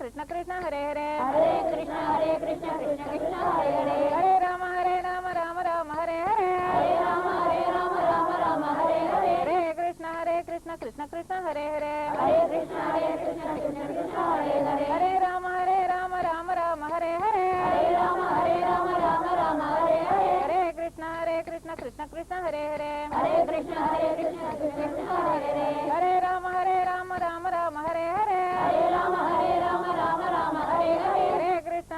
Krishna Krishna Hare Hare Hare Krishna Hare Krishna Krishna Krishna Hare Hare Hare Rama Rama Rama Hare Hare Hare Rama Rama Hare Hare Hare Krishna Krishna Krishna Hare Hare Hare Krishna Krishna Krishna Hare Hare Hare Rama Rama Hare Hare Hare Rama Hare Hare Hare Krishna Krishna Krishna Hare Hare Hare Krishna Krishna Krishna Hare Hare Hare Rama Rama Hare Hare Hare Rama Hare Hare Hare Krishna Krishna Krishna Hare Hare Hare Krishna Krishna Krishna Hare Hare Hare Rama Hare Hare Hare Rama Hare Hare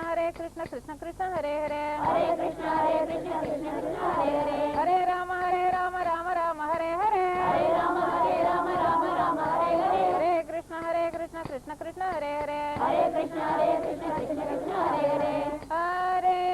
Hare Krishna Krishna Krishna Hare Hare Hare Krishna Krishna Krishna Hare Hare Hare Rama Hare Hare Hare Rama Hare Hare Hare Krishna Krishna Krishna Hare Hare Hare Krishna Krishna Krishna Hare Hare Hare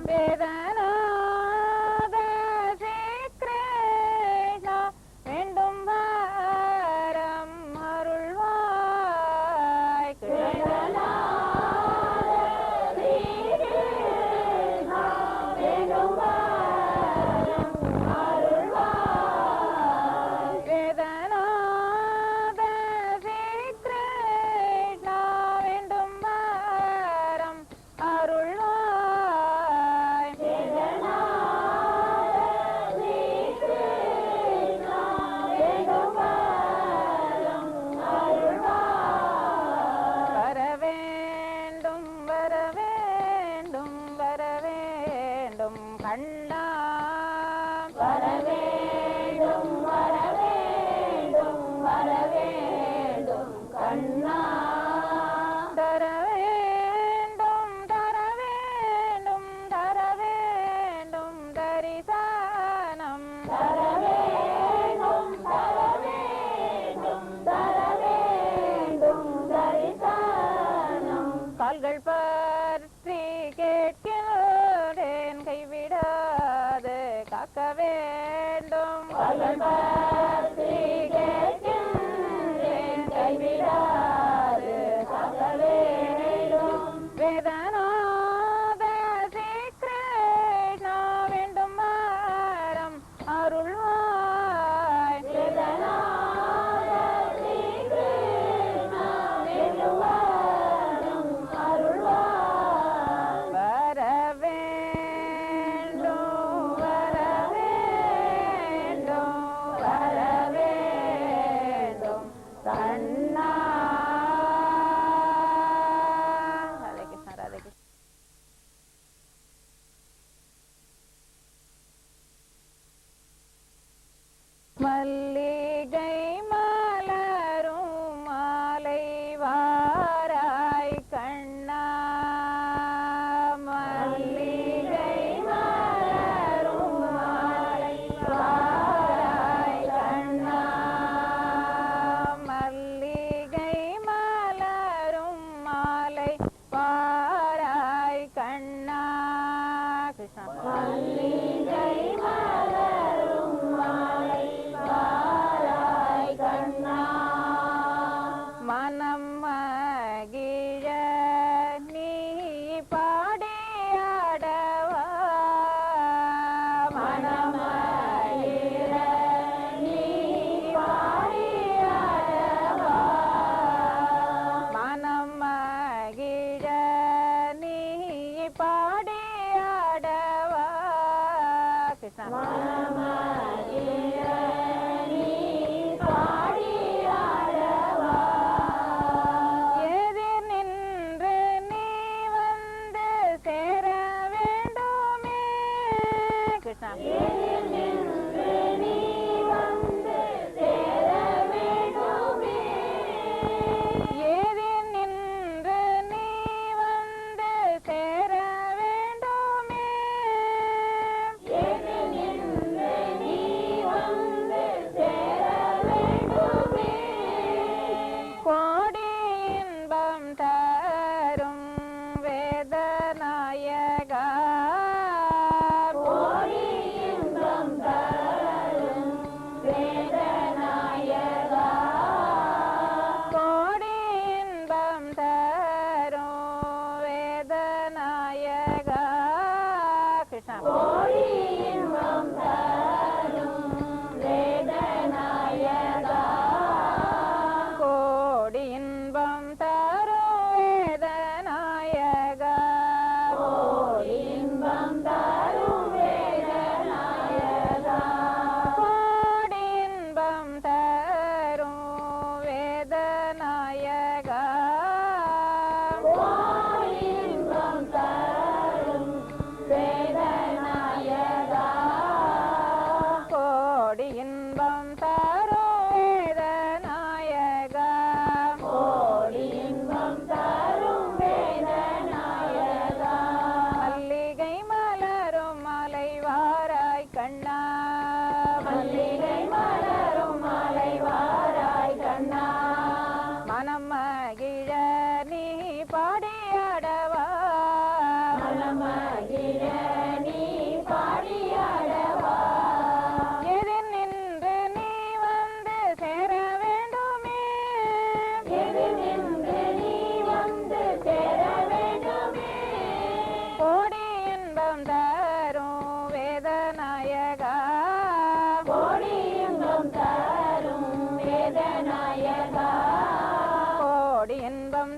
வேதன காக்க வேண்டும் கைவிடாது காக்க வேண்டும் வேதநாத ஸ்ரீ கிருஷ்ணா வேண்டும் மாறம் அருள்வாய் வேதநாத ஸ்ரீ கிருஷ்ணா வேண்டும் மாறம் அருள்வாய் வர வேண்டும் வர வேண்டும் வர வேண்டும் கண்ணா ராதே கிருஷ்ணா ராதே கிருஷ்ணா மல்லிகை மலரும் மாலை வாராய் கண்ணா மல்லிகை மலரும் மாலை வாராய் கண்ணா மல்லிகை மலரும் மாலை வாராய் கண்ணா கிருஷ்ணா மல்லிகை மலரும் மாலை வாராய் கண்ணா மனம் மகிழ நீ பாடியாடவா மனம் மகிழ நீ பாடியாடவா மனம் மகிழ நீ பாடியாடவா கிருஷ்ணா மனம் மகிழ நீ பாடியாடவா எதிர் நின்று நீ வந்து சேர வேண்டுமே கிருஷ்ணா எதிர் நின்று நீ வந்து சேர வேண்டுமே எதிர் நின்று நீ வந்து சேர வேண்டுமே எதிர் நின்று நீ வந்து சேர வேண்டுமே கோடி இன்பம் தரும் வேதநாயகா கோடி இன்பம் தரும் வேதநாயகா கோடி இன்பம் தரும் வேதநாயகா கிருஷ்ணா கோடி இன்பம் தரும் வேதநாயகா கோடி இன்பம் தரும் வேதநாயகா கோடி இன்பம் தரும் வேதநாயகா கோடி இன்பம் தரும் வேதநாயகா கோடி இன்பம் தரும் வேதநாயகா கோடி இன்பம் தரும் வேதநாயகா கோடி இன்பம் தரும் வேதநாயகா மல்லிகை மலரும் மாலை வாராய் கண்ணா மல்லிகை மலரும் மாலை வாராய் கண்ணா மனம் மகிழ நீ பாடியாடவா மனம் மகிழ நீ பாடியாடவா எதிர் நின்று நீ வந்து சேர வேண்டுமே எதிர் நின்று நீ வந்து சேர வேண்டுமே கோடி இன்பம் தரும் வேதநாயகா கோடி இன்பம் தரும் வேதநாயகா கோடி இன்பம்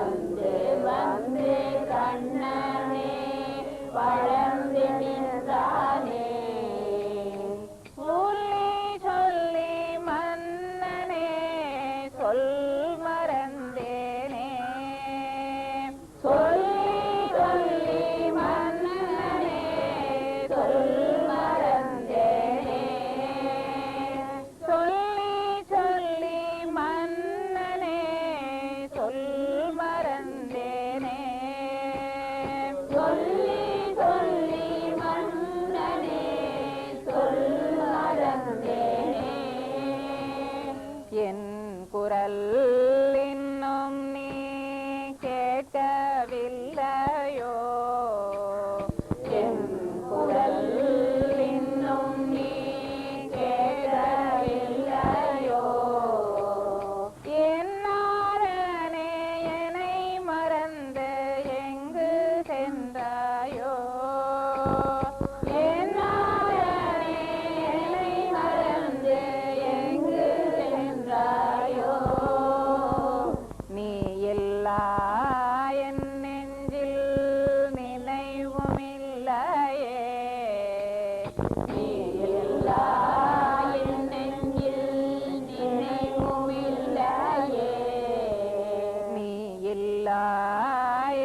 வந்து வந்து கண்ணனே வளர்ந்து நின்றானே சொல்லி சொல்லி மன்னனே சொல் மறந்தேனே சொல்லி சொல்லி மன்னனே சொல் மறந்தேனே சொல்லி சொல்லி மன்னனே சொல் மறந்தேனே சொல்லி சொல்லி மன்னனே சொல் மறந்தேனே என் குரல் இன்னும் நீ கேட்கவில்லையோ என் குரல் இன்னும் நீ கேட்கவில்லையோ என்னாரனே என்னை மறந்து எங்கு சென்றாயோ என்னாரனே என்னை மறந்து எங்கு சென்றாயோ நீ எல்லா என் நெஞ்சில் நினைவுமில்லையே நீ எல்லா என் நெஞ்சில் நினைவுமில்லையே நீ எல்லா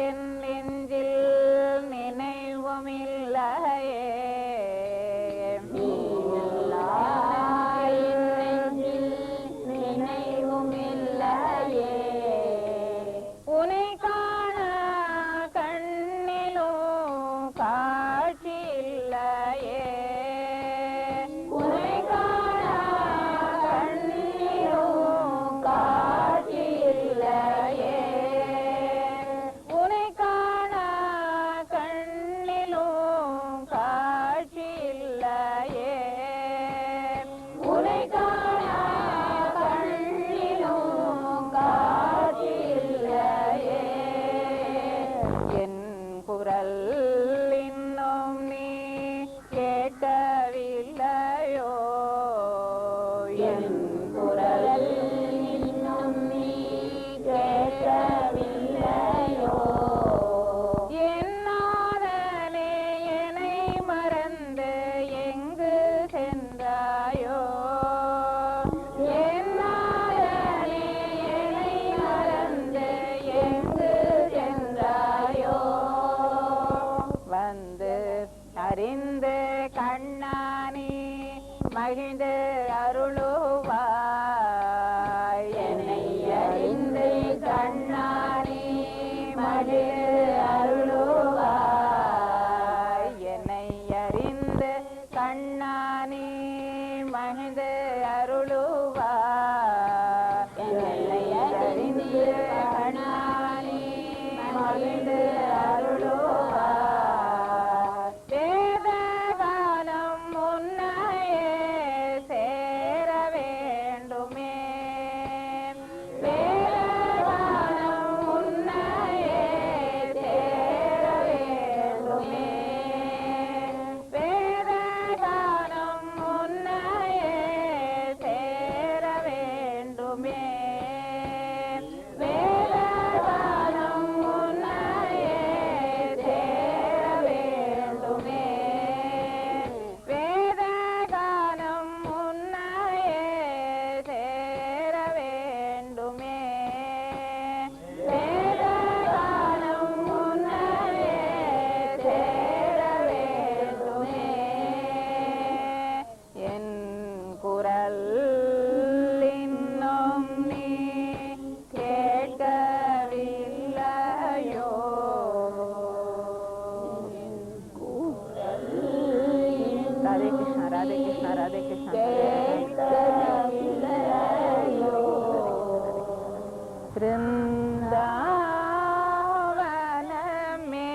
என் நெஞ்சில் நினைவுமில்லையே நீ எல்லா என் நெஞ்சில் நினைவுமில்லையே உனை காண கண்ணிலும் காட்சி இல்லையே உனை காண கண்ணிலும் காட்சி இல்லையே உனை காண கண்ணிலும் காட்சி இல்லையே உனை காண கண்ணிலும் காட்சி இல்லையே என் குரல் இன்னும் நீ கேட்கவில்லையோ என் குரல் இன்னும் நீ கேட்கவில்லையோ என்னாரனே என்னை மறந்து எங்கு சென்றாயோ என்னாரனே என்னை மறந்து எங்கு சென்றாயோ வந்து அறிந்து கண்ணானி மகிழ்ந்து அருளுவாய் என்னை அறிந்து கண்ணானி மகிழ்ந்து அருளுவாய் என்னை அறிந்து கண்ணானி மகிழ்ந்து அருளுவாய் என்னை அறிந்து கண்ணானி மகிழ்ந்து அருளுவாய் வேத காலம் முன்னையே சேர வேண்டுமே வேத காலம் முன்னையே சேர வேண்டுமே வேத காலம் முன்னையே சேர வேண்டுமே வேத காலம் முன்னையே சேர வேண்டுமே வேத காலம் முன்னையே சேர வேண்டுமே வேத காலம் முன்னையே சேர வேண்டுமே என் குரல் இன்னும் நீ கேட்கவில்லையோ ராதே கிருஷ்ணா ராதே கிருஷ்ணா ராதே கிருஷ்ணா பிருந்தாவனமே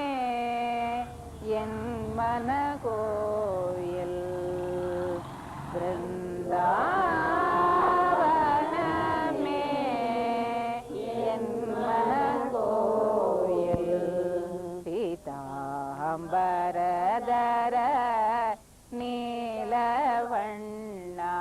என் மன கோயில் பிருந்தாவனமே என் மன கோயில் பீதாம்பரதர நீலவண்ணா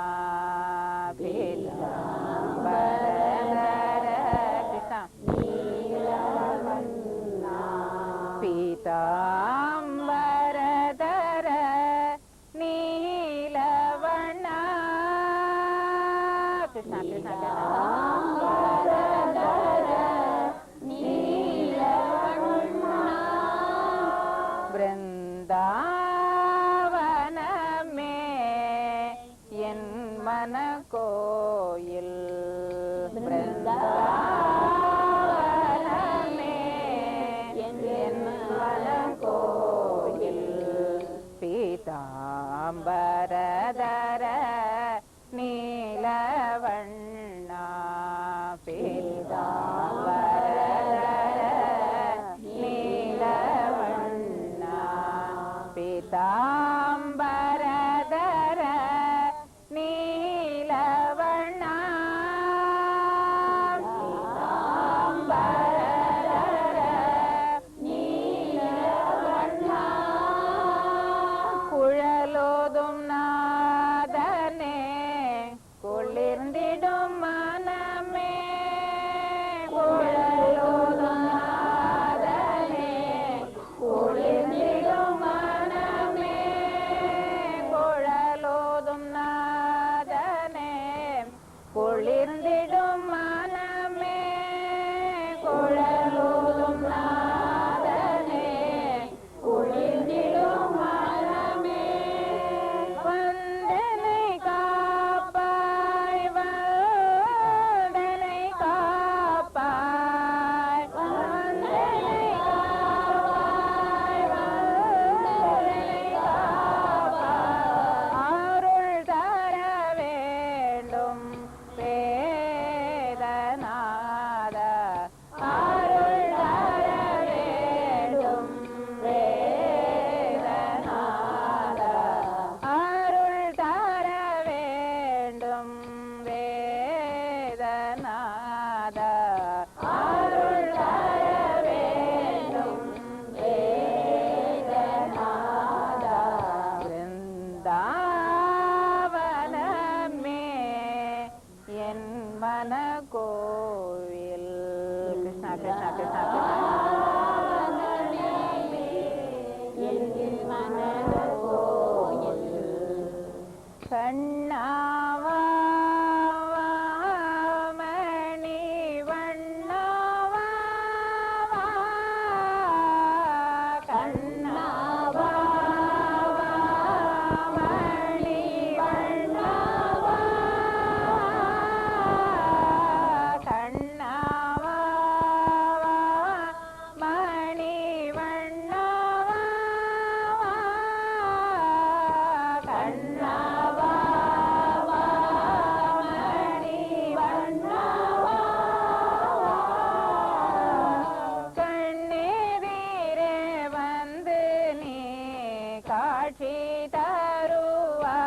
காட்சி தருவாய்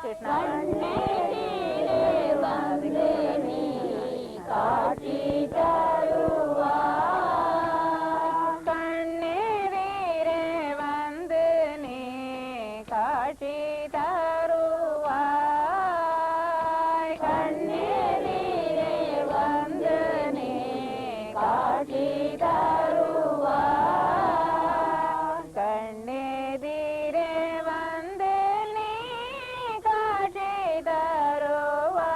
கிருஷ்ணா கண்ணெதிரே வந்து நீ காட்சி தருவாய் கண்ணெதிரே வந்து நீ காட்சி தருவாய் கண்ணெதிரே வந்து நீ காட்சி தருவாய் கண்ணெதிரே வந்து நீ காட்சி தருவாய்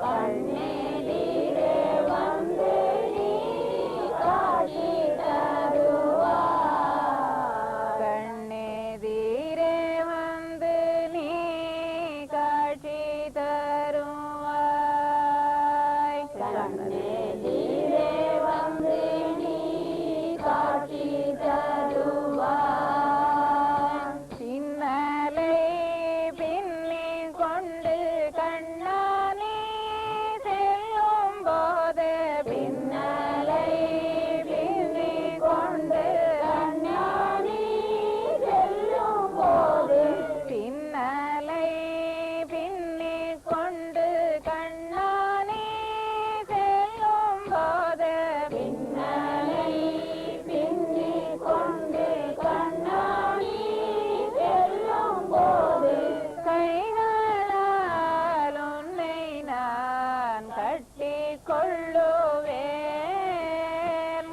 கண்ணெதிரே வந்து நீ காட்சி தருவாய் கண்ணெதிரே வந்து நீ காட்சி தருவாய் கண்ணெதிரே வந்து நீ காட்சி தருவாய் பின்னலை பின்னி கொண்டு கண்ணானே செல்லும் போது பின்னலை பின்னி கொண்டு கண்ணாடி செல்லும் போது பின்னலை பின்னி கொண்டு கண்ணானே செல்லும் போது பின்னலை பின்னி கொண்டு கண்ணாடி செல்லும் போது கைகளால் உன்னை நான் கட்டிக் கொள்ளுவேன்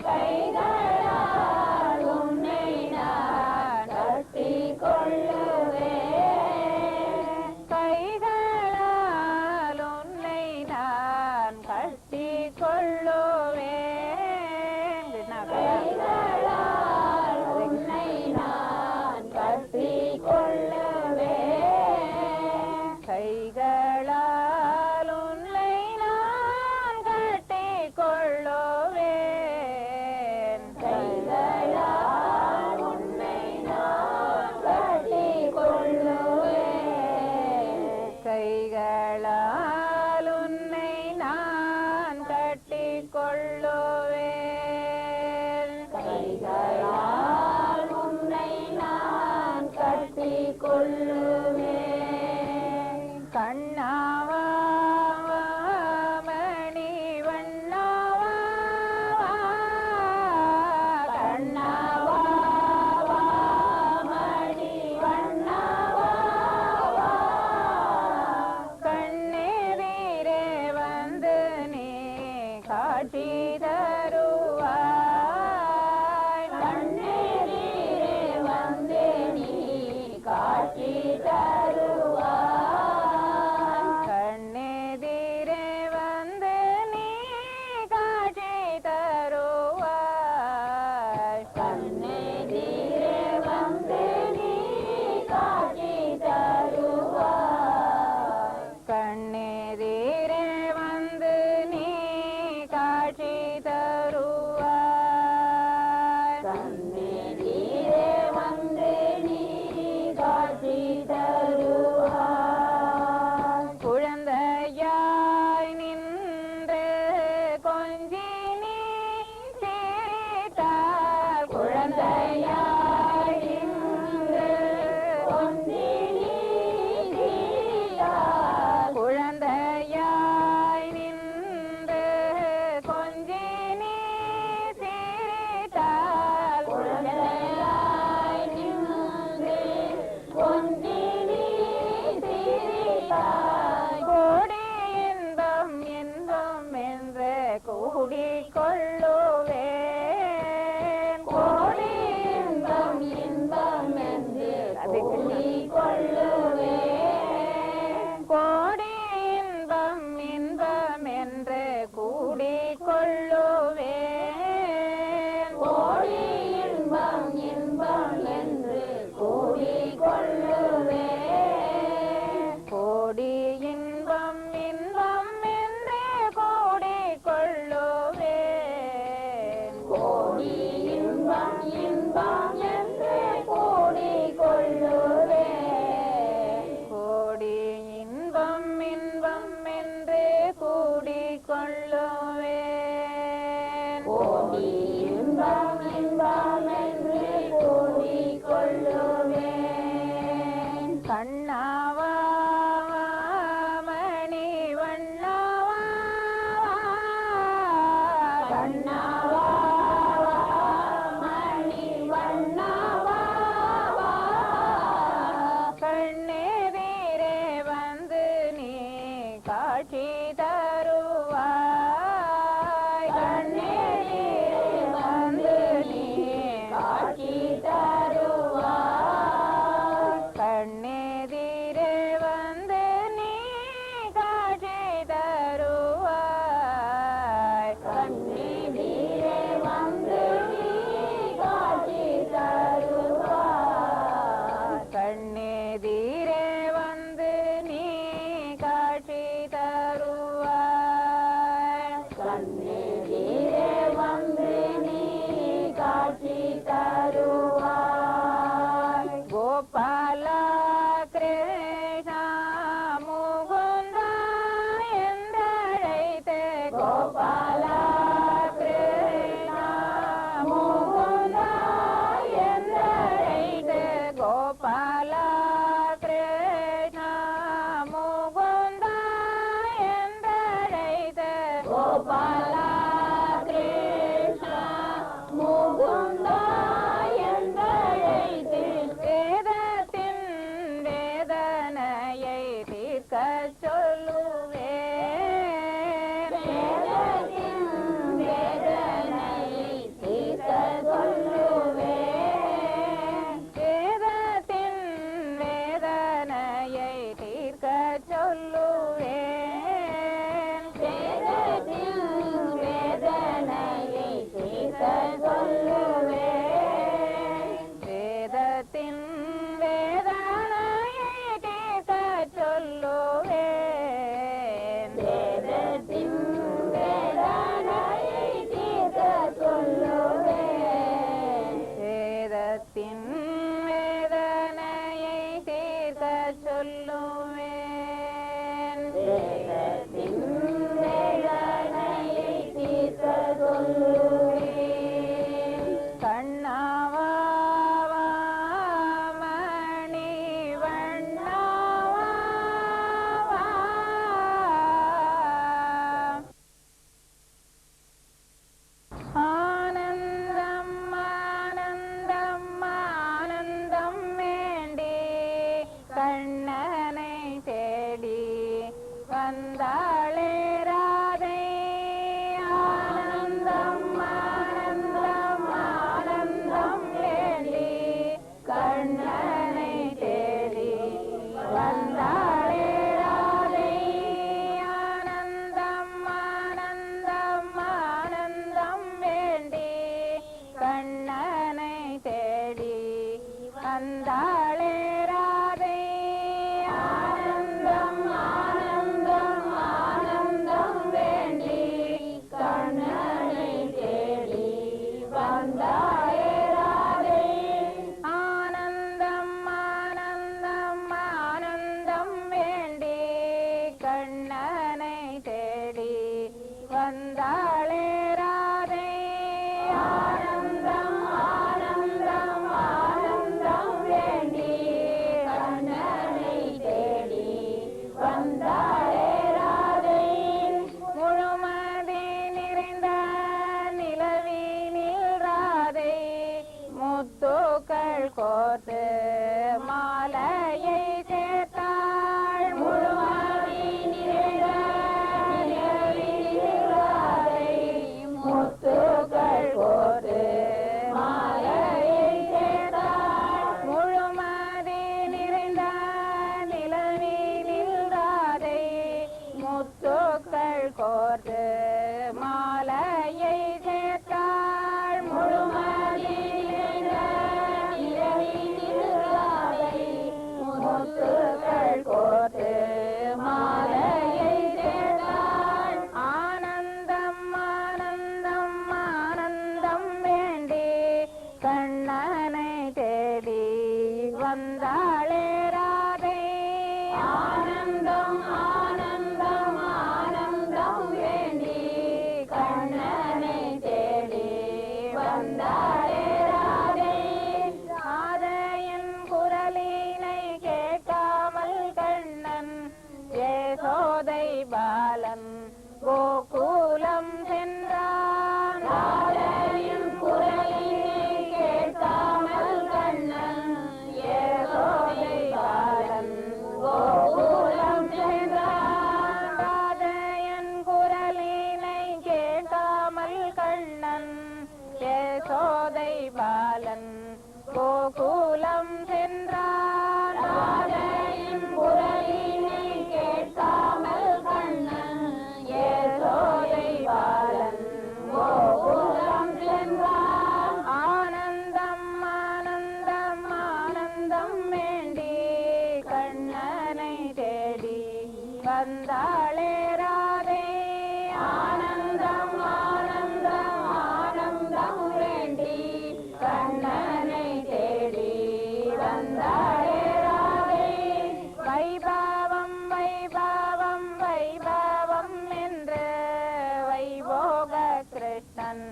கைகளால் உன்னை நான் கட்டிக் கொள்ளுவேன் கைகளால் உன்னை நான் கட்டிக் கொள்ளுவேன் கைகளால் உன்னை நான் கட்டிக் கொள்ளுவேன் கைகளால் உன்னை நான் கட்டிக் கொள்ளுவேன் கைகளால் உன்னை நான் கட்டிக் கொள்ளுவேன் கைகளால் உன்னை நான் கட்டிக் கொள்ளுவேன் கைகளால் உன்னை நான் கட்டிக் கொள்ளுவேன் கண்ணாவா மணி வண்ணாவா கண்ணாவா மணி வண்ணாவா கண்ணெதிரே வந்து நீ காட்சி தருவாய் கண்ணெதிரே வந்து நீ காட்சி தருவாய் கண்ணெதிரே வந்து நீ காட்சி தருவாய் கண்ணெதிரே வந்து நீ காட்சி தருவாய் கண்ணெதிரே வந்து நீ காட்சி தருவாய் கண்ணெதிரே வந்து நீ காட்சி தருவாய் குழந்தையாய் நின்று கொஞ்சி நீ சிரித்தால் குழந்தையாய் நின்று கொஞ்சி நீ சிரித்தாய் குழந்தையாய் நின்று கொஞ்சி நீ சிரித்தால் குழந்தையாய் நின்று கொஞ்சி நீ சிரித்தாய் கோடி இன்பம் இன்பம் என்று கூடிக் கொள்ளுவேன் கோடி இன்பம் இன்பம் என்று கூடிக் கொள்ளுவேன் கோடி இன்பம் இன்பம் என்று கூடிக் கொள்ளுவேன் கோடி இன்பம் இன்பம் என்று கூடிக் கொள்ளுவேன் கோடி இன்பம் இன்பம் என்று கூடிக் கொள்ளுவேன் கோடி இன்பம் இன்பம் என்று கூடிக் கொள்ளுவேன் கோடி இன்பம் இன்பம் என்று கூடிக் கொள்ளுவேன் கோடி இன்பம் இன்பம் என்று கூடி சொல்லுவேன் கண்ணாவா மணி வண்ணாவா கண்ணாவா மணி வண்ணாவா கண்ணெதிரே வந்து நீ காட்சி தருவாய் கண்ணெதிரே வந்து நீ காட்சி தருவாய் கண்ணெதிரே வந்து நீ காட்சி தருவாய் கண்ணெதிரே வந்து நீ காட்சி தருவாய் கண்ணெதிரே வந்து நீ காட்சி தருவாய் கண்ணெதிரே வந்து நீ காட்சி தருவாய் கோபால கிருஷ்ணா முகுந்தா என்றழைத்து கோபால கிருஷ்ணா முகுந்தா என்றழைத்து கோபால கிருஷ்ணா முகுந்தா என்றழைத்து கோபால கிருஷ்ணா முகுந்தா என்றழைத்து வேதத்தின் வேதனையை தீர்க்க சொல்லுவேன் வேதத்தின் வேதனையை தீர்க்க சொல்லுவேன் வேதத்தின் வேதனையை தீர்க்க சொல்லுவேன் வேதத்தின் வேதனையை தீர்க்க சொல்லுவேன் வேதத்தின் வேதனையை தீர்க்க சொல்லுவேன் வேதத்தின் வேதனையை தீர்க்க சொல்லுவேன் வேதத்தின் வேதனையை தீர்க்க சொல்லுவேன் வேதத்தின் வேதனையை தீர்க்க சொல்லுவேன் கண்ணாவா மணி வண்ணாவா ஆனந்தம் ஆனந்தம் ஆனந்தம் வேண்டி கண்ணனை தேடி வந்தாளே ராதை ஆனந்தம் ஆனந்தம் ஆனந்தம் வேண்டி கண்ணனை தேடி வந்தாளே ராதை ஆனந்தம் ஆனந்தம் ஆனந்தம் வேண்டி கண்ணனை தேடி வந்தாளே ராதை ஆனந்தம் ஆனந்தம் ஆனந்தம் வேண்டி கண்ணனை தேடி வந்தாளே ராதை ஆனந்தம் ஆனந்தம் ஆனந்தம் வேண்டி கண்ணனை தேடி வந்தாளே ராதை ஆனந்தம் ஆனந்தம் ஆனந்தம் வேண்டி கண்ணனை தேடி வந்தாளே ராதை முழுமதி நிறைந்த நிலவினில் ராதை முத்துக்கள் கோர்த்து மாலையை சேர்த்தாள் முழுமதி நிறைந்த நிலவினில் ராதை முத்துக்கள் கோர்த்து மாலையை சேர்த்தாள் முழுமதி நிறைந்த நிலவினில் ராதை முத்துக்கள் கோர்த்து மாலையை சேர்த்தாள் முழுமதி நிறைந்த நிலவினில் ராதை முத்துக்கள் கோர்த்து மாலையை சேர்த்தாள் ஆனந்தம் ஆனந்தம் ஆனந்தம் வேண்டி கண்ணனை தேடி வந்தாளே ராதை ஆனந்தம் ஆனந்தம் ஆனந்தம் வேண்டி கண்ணனை தேடி வந்தாளே ராதை ராதை பாலன் கோகுலம் சென்றான் ராதையின் குரலினை கேட்காமல் கண்ணன் யசோதை பாலன் கோகுலம் சென்றான். ஆனந்தம் ஆனந்தம் ஆனந்தம் வேண்டி கண்ணனை தேடி வந்தாளே ராதே. ஆனந்தம் ஆனந்தம் ஆனந்தம் வேண்டி கண்ணனை தேடி வந்தாளே ராதே. வைபவம் வைபவம் வைபவம் என்று வைபோக கிருஷ்ணன்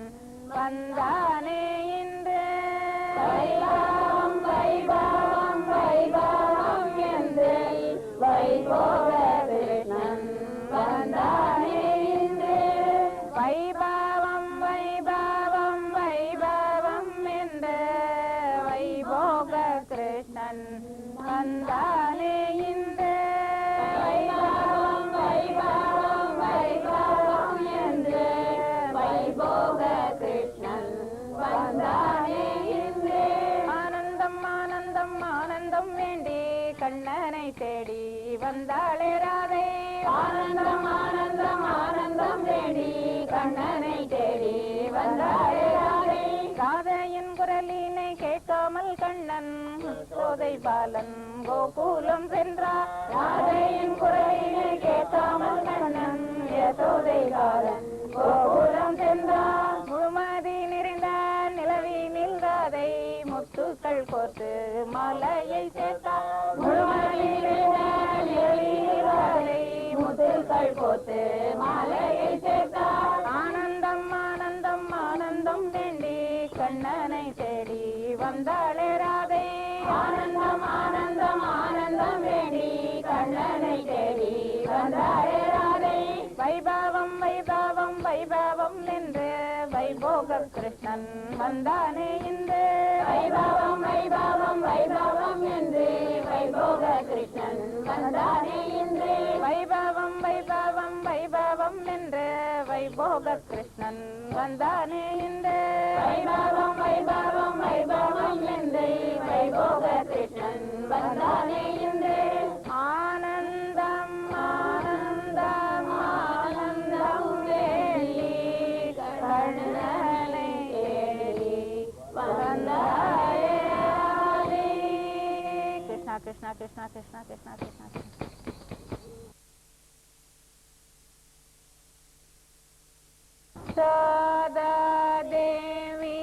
வந்தானே இன்று. வைபவம் வைபவம் வைபவம் என்று வைபோக கிருஷ்ணன் வந்தானே இன்று. வைபவம் வைபவம் வைபவம் என்று வைபோக கிருஷ்ணன் வந்தானே இன்று. வைபவம் வைபவம் வைபவம் என்று வைபோக கிருஷ்ணன் வந்தானே இன்று. ஆனந்தம் ஆனந்தம் ஆனந்தம் வேண்டி கண்ணனை தேடி வந்தாளே ராதே. ஆனந்தம் ஆனந்தம் ஆனந்தம் தேடி கண்ணனை தேடி வந்தாளே ராதே. ராதையின் குரலினை கேட்காமல் கண்ணன் சோதை பாலன் கோகுலம் சென்றார். ராதையின் குரலினை கேட்காமல் கண்ணன் யசோதை பாலன் கோகுலம் சென்றான். முழுமதி நிறைந்த நிலவினில் ராதை முத்துக்கள் கோர்த்து மாலையை சேர்த்தார். முழுமதியிலிருந்த நிலவினில் ராதை முத்துக்கள் கோர்த்து மாலையை சேர்த்தார். ஆனந்தம் ஆனந்தம் ஆனந்தம் வேண்டி கண்ணனை தேடி வந்தாளே ராதே. ஆனந்தம் ஆனந்தம் ஆனந்தம் வேண்டி கண்ணனை தேடி வந்தாளே ராதை. வைபவம் வைபவம் வைபவம் என்று வைபோக கிருஷ்ணன் வந்தானே இன்று. வைபவம் வைபவம் வைபவம் என்று வைபோக கிருஷ்ணன் வந்தானே இன்று. வைபவம் வைபவம் வைபவம் என்று வைபோக கிருஷ்ணன் வந்தானே இன்று. வைபவம் வைபவம் வைபவம் என்று வைபோக கிருஷ்ணன் வந்தானே இன்று. ஆனந்தம் ஆனந்தம் ஆனந்தம் வேண்டி கண்ணனை தேடி வந்தாயே ராதே. கிருஷ்ணா கிருஷ்ணா கிருஷ்ணா கிருஷ்ணா கிருஷ்ணா கிருஷ்ணா சதா தேவி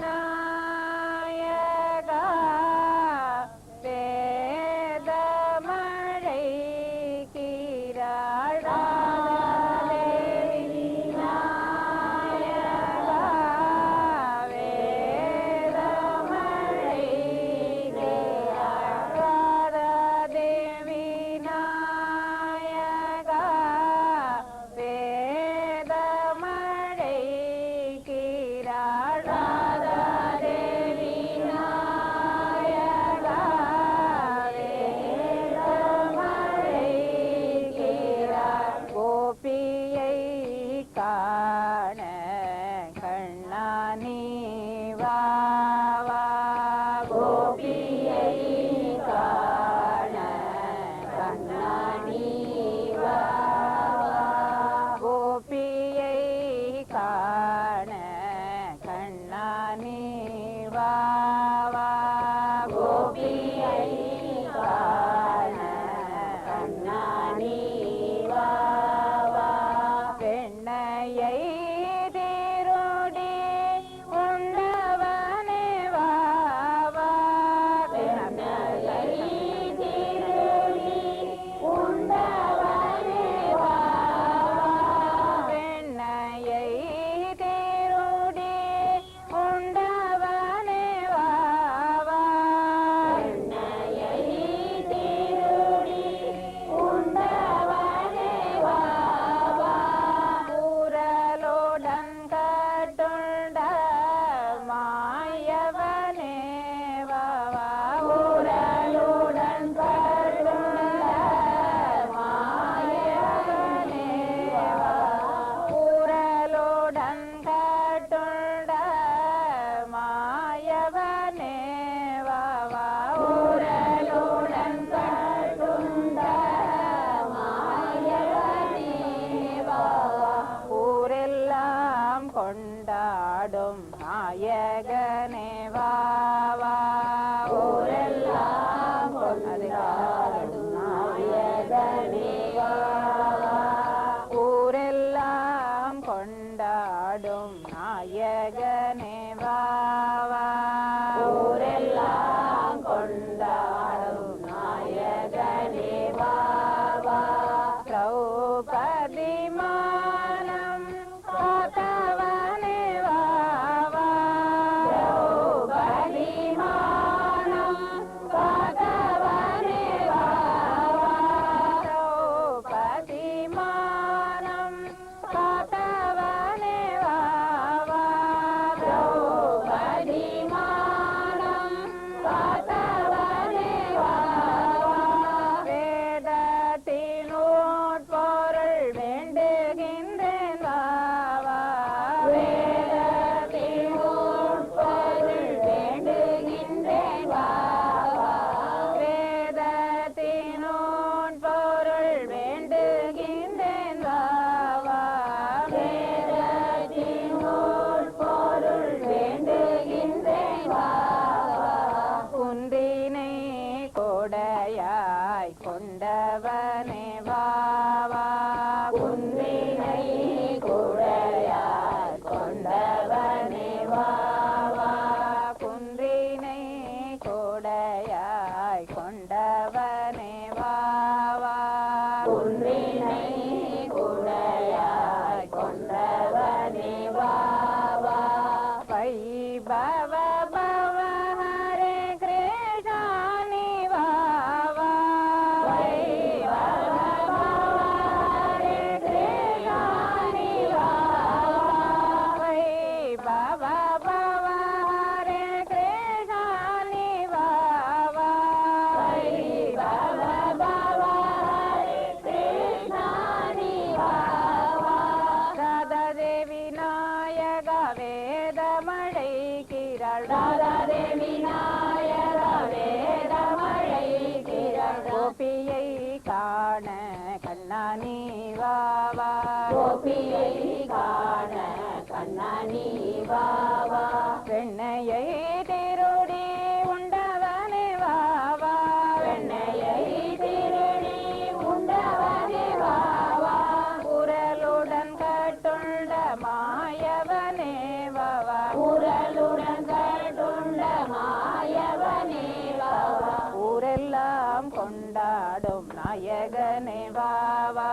நாயகா வேத மழை கீராடா. தேவி நாயகா வேத மழை கீராடா. தேவி நாயகா வேத மழை கீராடா. தேவி நாயகா வேத மழை கீரார். கோபியை காண கண்ணானி வாவா. கோபியை காண கண்ணாடி வா. கோபியை காண கண்ணானி வாவா. கோபியை காண கண்ணாடி வா. வெண்ணையை திருடி உண்டவர் கொண்டாடும் நாயகனே வாவா ஊரெல்லாம் கொண்டாடும் நாயகனே வாவா ஊரெல்லாம் கொண்டாடும் நாயகனே வாவா ஊரெல்லாம் கொண்டாடும் நாயகனே வாவா திரௌபதி மானம் காத்தவனே வாவா திரௌபதி மானம் காத்தவனே வாவா திரௌபதி மானம் காத்தவனே வாவா திரௌபதி மானம் காத்தவனே வாவா வேதத்தினோட் பொருள் வேண்டுகின்றேன் வாவா வேதத்தினோட் பொருள் வேண்டுகின்றேன் வாவா வேதத்தினோட் பொருள் வேண்டுகின்றேன் வாவா வேதத்தினோட் பொருள் வேண்டுகின்றேன் வாவா குந்தினை கொடையாய் கொண்டவனே வாவா குந்தினை கொடையாய் கொண்டவனே வாவா குந்தினை கொடையாய் கொண்டவனே வாவா குந்தினை கொடையாய் கொண்டவனே வாவா வைபவ பவ ஹரே கிருஷ்ணானி வாவா வைபவ பவ ஹரே கிருஷ்ணானி வாவா வைபவ பவ ஹரே கிருஷ்ணானி வாவா வைபவ பவ ஹரே கிருஷ்ணானி வாவா ராதாதேவி நாயக வேதமழை கிரள் ராதாதேவி நாயக வேதமழை கிரள் கோபியை காண கண்ணானி வாவா கோபியை காண கண்ணானி வாவா வெண்ணையை திருடி உண்டவனே வாவா வெண்ணையை திருடி உண்டவனே வாவா குரலுடன் கட்டுண்ட மாயவனே வாவா குரலுடன் கட்டுண்ட மாயவனே வாவா ஊரெல்லாம் கொண்டாடும் நாயகனே வாவா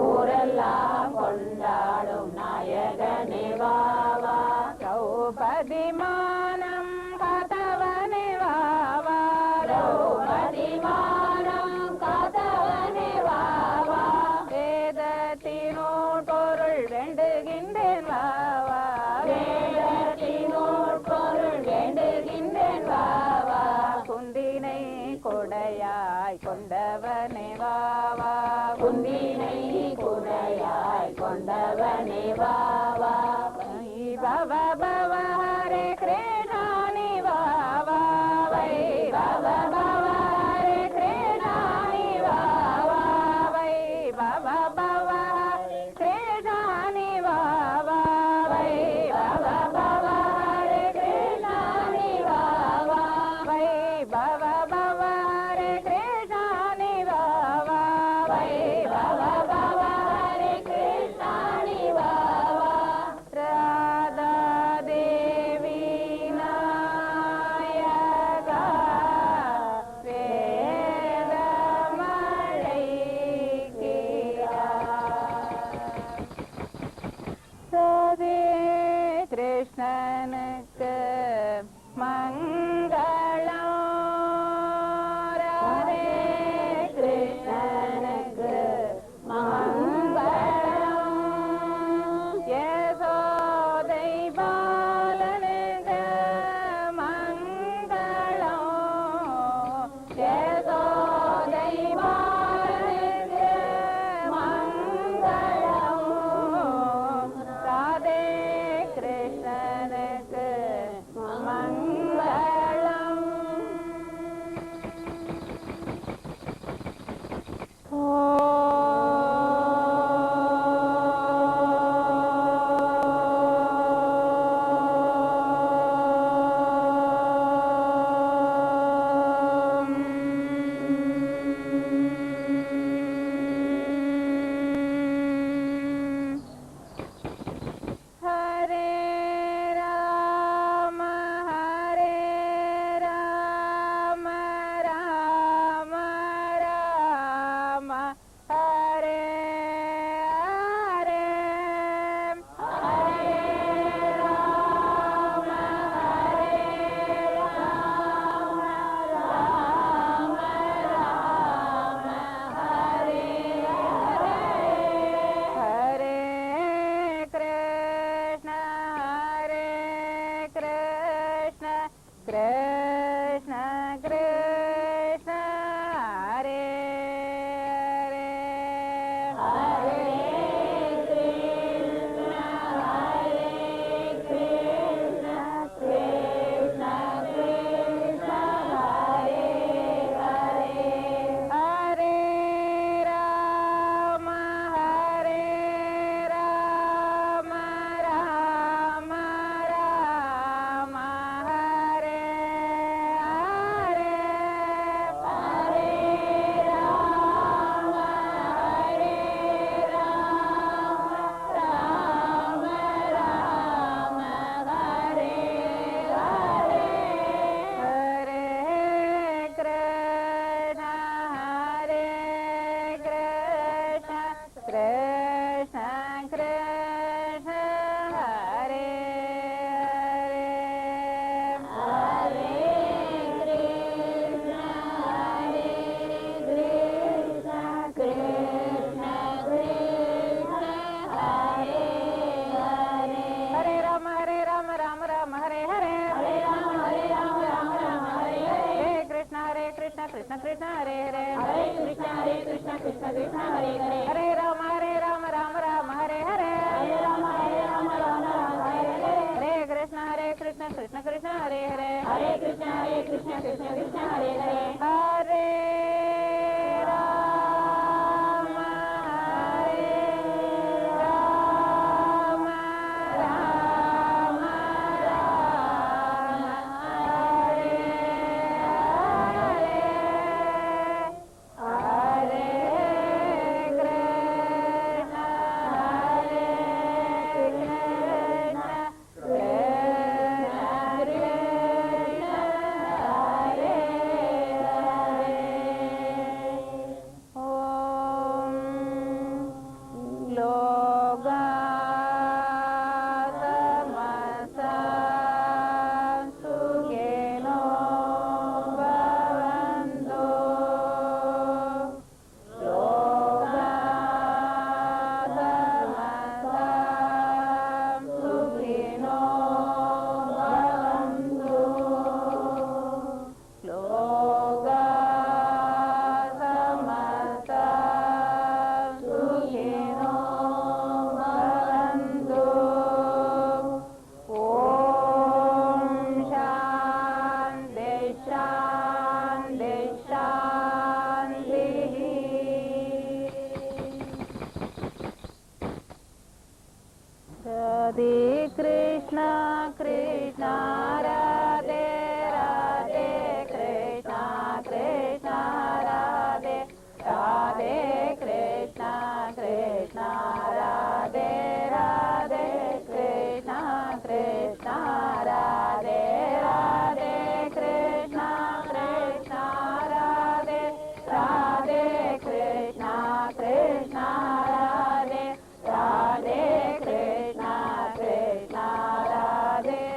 ஊரெல்லாம் கொண்டாடும் நாயகனே வாவா திரௌபதி மானம் காத்தவனே வாவா திரௌபதி மானம் காத்தவனே வாவா வேதத்தினோட் பொருள் வேண்டுகின்றேன் வாவா வேதத்தினோட் பொருள் வேண்டுகின்றேன் வாவா குந்தினை கொடையாய் கொண்டவனே வாவா குந்தினை கொடையாய் கொண்டவனே வாவா பவ பவ ஹரே கிருஷ்ணானி வாவா வைபவ பவ ஹரே கிருஷ்ணானி வாவா வைபவ பவ ஹரே கிருஷ்ணானி வாவா வைபவ பவ ஹரே கிருஷ்ணானி வாவா வைபவ பவ ஹரே கிருஷ்ணானி வாவா வைபவ பவ ஹரே கிருஷ்ணானி வாவா ராதா தேவி நாயகா வேதமழை ராதே கிருஷ்ணனுக்கு மங்களம் ராதே கிருஷ்ணனுக்கு மங்களம் யசோதை பாலனுக்கு மங்களம் யசோதை பாலனுக்கு மங்களம் ராதே கிருஷ்ணனுக்கு மங்களம் Krishna Krishna Hare Hare Krishna Krishna Hare Hare Hare Krishna Krishna Krishna Hare Hare Hare Rama Rama Rama Hare Hare Hare Rama Rama Hare Hare Hare Krishna Krishna Krishna Hare Hare Hare Krishna Krishna Krishna Hare Hare Hare Rama Rama Radhe Krishna Krishna Radhe Radhe Krishna Krishna Radhe Radhe Krishna Krishna Radhe Radhe Krishna Krishna Radhe Radhe Krishna Krishna Radhe Radhe Krishna Krishna Radhe Radhe Krishna Krishna Radhe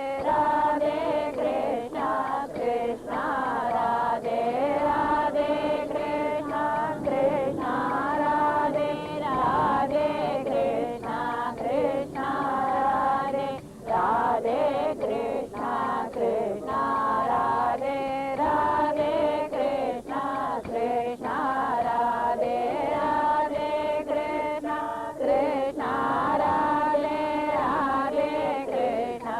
Radhe Krishna Krishna Radhe Radhe Krishna Krishna Radhe Radhe Krishna Krishna Radhe Radhe Krishna Krishna Radhe Radhe Krishna Krishna Radhe Radhe Krishna Krishna Radhe Radhe Krishna Krishna Radhe Radhe Krishna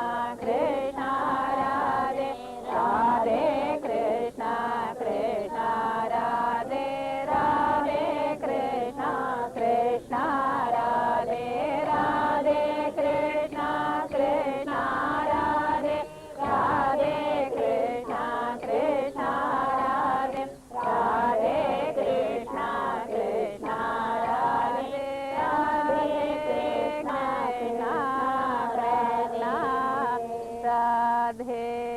Krishna Radhe Radhe Krishna Krishna Radhe Radhe Krishna Krishna Radhe Radhe Krishna Krishna Radhe Radhe Krishna Krishna Radhe Radhe Krishna Radhe